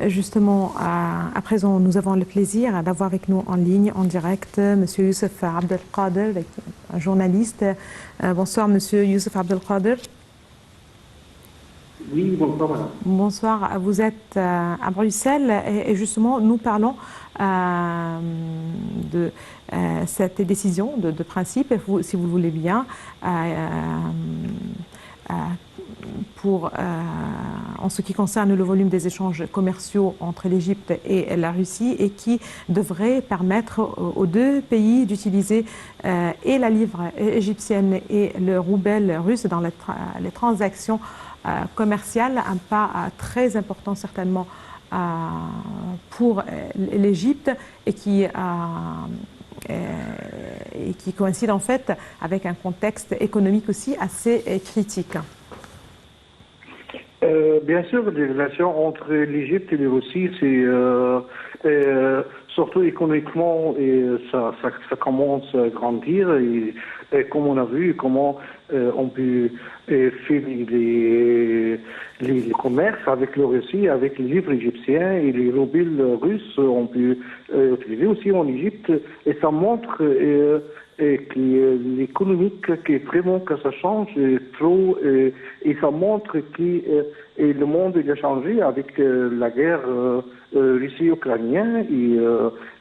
Justement, à présent, nous avons le plaisir d'avoir avec nous en ligne, en direct, M. Youssef Abdelkader, un journaliste. Bonsoir, M. Youssef Abdelkader. Oui, bonsoir, madame. Bonsoir, vous êtes à Bruxelles et justement, nous parlons de cette décision de principe, si vous le voulez bien, en ce qui concerne le volume des échanges commerciaux entre l'Égypte et la Russie et qui devrait permettre aux deux pays d'utiliser et la livre égyptienne et le rouble russe dans les transactions commerciales, un pas très important certainement pour l'Égypte et qui coïncide en fait avec un contexte économique aussi assez critique. Bien sûr, les relations entre l'Égypte et la Russie, c'est surtout économiquement, et ça commence à grandir. Et comme on a vu, comment on peut faire les commerces avec la Russie, avec les livres égyptiens et les roubles russes, on peut utiliser aussi en Égypte. Et ça montre que l'économique, que vraiment que ça change trop, et ça montre que le monde il a changé avec la guerre Russie-Ukrainienne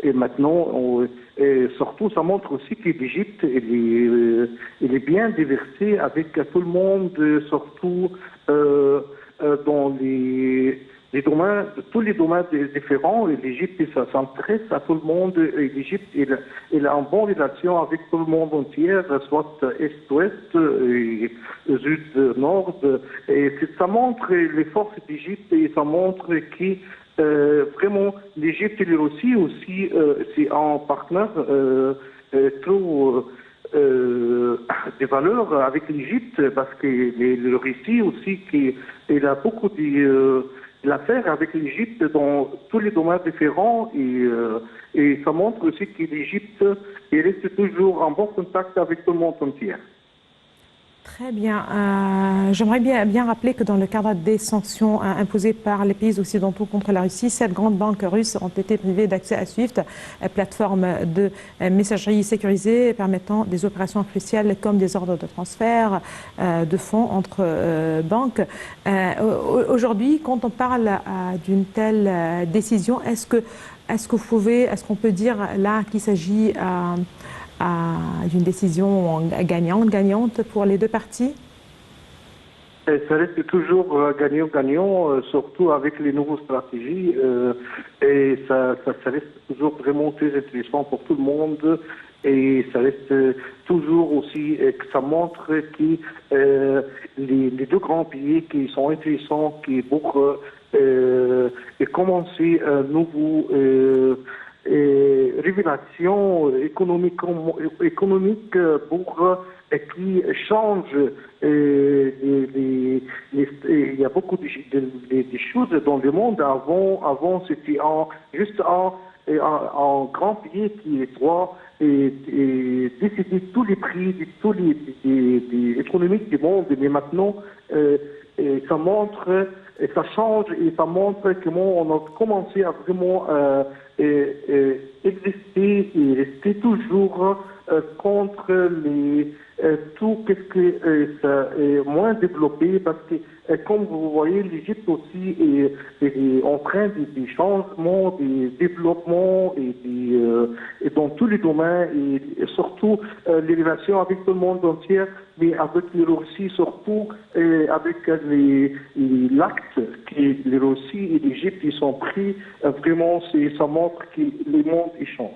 et maintenant et surtout ça montre aussi que l'Égypte il est bien diversifié avec tout le monde, surtout dans tous les domaines différents. L'Égypte s'intéresse à tout le monde. L'Égypte il a une bonne relation avec tout le monde entier, soit Est-Ouest, Sud-Nord. Et ça montre les forces d'Égypte et ça montre que vraiment l'Égypte et la Russie aussi c'est un partenaire trop des valeurs avec l'Égypte parce que la Russie aussi il a beaucoup l'affaire avec l'Égypte dans tous les domaines différents et ça montre aussi que l'Égypte reste toujours en bon contact avec tout le monde entier. Très bien. J'aimerais bien rappeler que dans le cadre des sanctions imposées par les pays occidentaux contre la Russie, 7 grandes banques russes ont été privées d'accès à SWIFT, plateforme de messagerie sécurisée permettant des opérations cruciales comme des ordres de transfert de fonds entre banques. Aujourd'hui, quand on parle d'une telle décision, est-ce qu'on peut dire là qu'il s'agit d'une décision gagnante pour les deux parties? Ça reste toujours gagnant-gagnant, surtout avec les nouvelles stratégies. Et ça reste toujours vraiment très intéressant pour tout le monde. Et ça reste toujours aussi que ça montre que les deux grands pays qui sont intéressants, qui pour commencer un nouveau révélation économique pour qui change. Il y a beaucoup de choses dans le monde. Avant c'était juste un grand pays qui doit décider tous les prix de tous les économiques du monde. Mais maintenant, ça montre, ça change et ça montre comment on a commencé à vraiment exister et rester toujours contre tout ce que ça est moins développé parce que comme vous voyez l'Égypte aussi est en train de changements, de développement et dans tous les domaines et surtout les relations avec tout le monde entier mais avec les Russie surtout avec l'acte que les Russie et l'Égypte ils sont pris vraiment ça montre que le monde il change.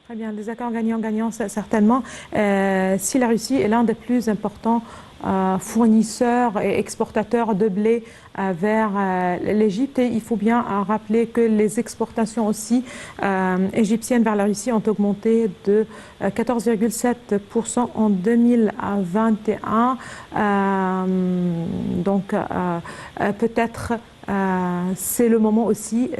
Très bien, des accords gagnants-gagnants certainement. Si la Russie est l'un des plus importants fournisseurs et exportateurs de blé vers l'Égypte, il faut bien rappeler que les exportations aussi égyptiennes vers la Russie ont augmenté de 14,7% en 2021. Donc peut-être c'est le moment aussi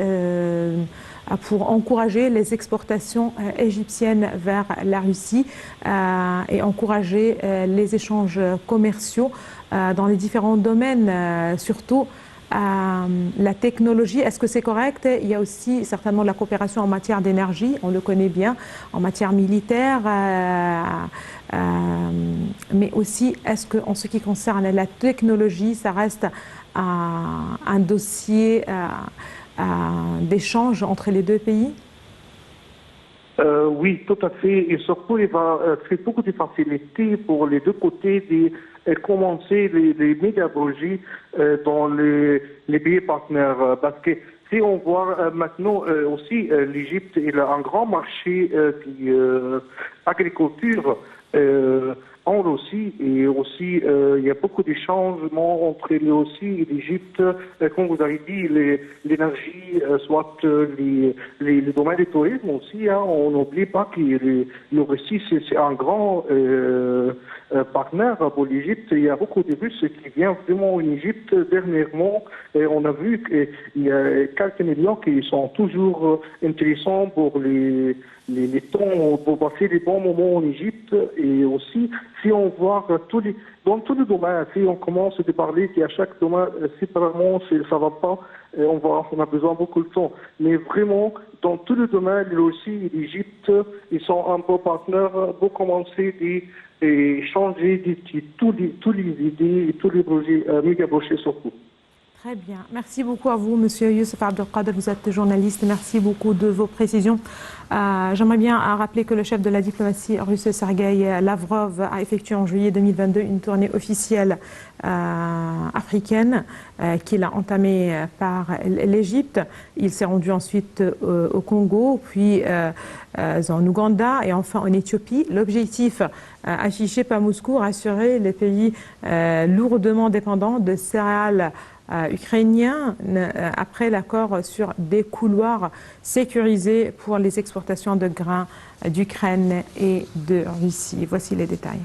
pour encourager les exportations égyptiennes vers la Russie et encourager les échanges commerciaux dans les différents domaines, surtout la technologie, est-ce que c'est correct? Il y a aussi certainement de la coopération en matière d'énergie, on le connaît bien, en matière militaire, mais aussi est-ce qu'en ce qui concerne la technologie, ça reste un dossier d'échange entre les deux pays? Oui, tout à fait. Et surtout, il va faire beaucoup de facilité pour les deux côtés de commencer les méga-projets dans les pays partenaires. Parce que si on voit maintenant aussi, l'Égypte est un grand marché d'agriculture en Russie et aussi il y a beaucoup de changements entre aussi et l'Égypte. Comme vous avez dit, l'énergie, soit les domaines du tourisme aussi. Hein, on n'oublie pas que le Russie c'est un grand partenaire pour l'Égypte. Il y a beaucoup de Russes qui viennent vraiment en Égypte dernièrement. Et on a vu qu'il y a quelques millions qui sont toujours intéressants pour les temps, pour passer des bons moments en Égypte. Et aussi, si on voit dans tous les domaines, si on commence à parler qu'à chaque domaine séparément, ça va pas, on a besoin de beaucoup de temps. Mais vraiment, dans tous les domaines, la Russie et l'Égypte, ils sont un peu partenaires pour commencer et changer toutes les idées et tous les projets, méga-projets surtout. Très bien. Merci beaucoup à vous, Monsieur Youssef Abdelkader. Vous êtes journaliste. Merci beaucoup de vos précisions. J'aimerais bien rappeler que le chef de la diplomatie russe, Sergueï Lavrov, a effectué en juillet 2022 une tournée officielle africaine qu'il a entamée par l'Égypte. Il s'est rendu ensuite au Congo, puis en Ouganda et enfin en Éthiopie. L'objectif affiché par Moscou, rassurer les pays lourdement dépendants de céréales ukrainien après l'accord sur des couloirs sécurisés pour les exportations de grains d'Ukraine et de Russie. Voici les détails.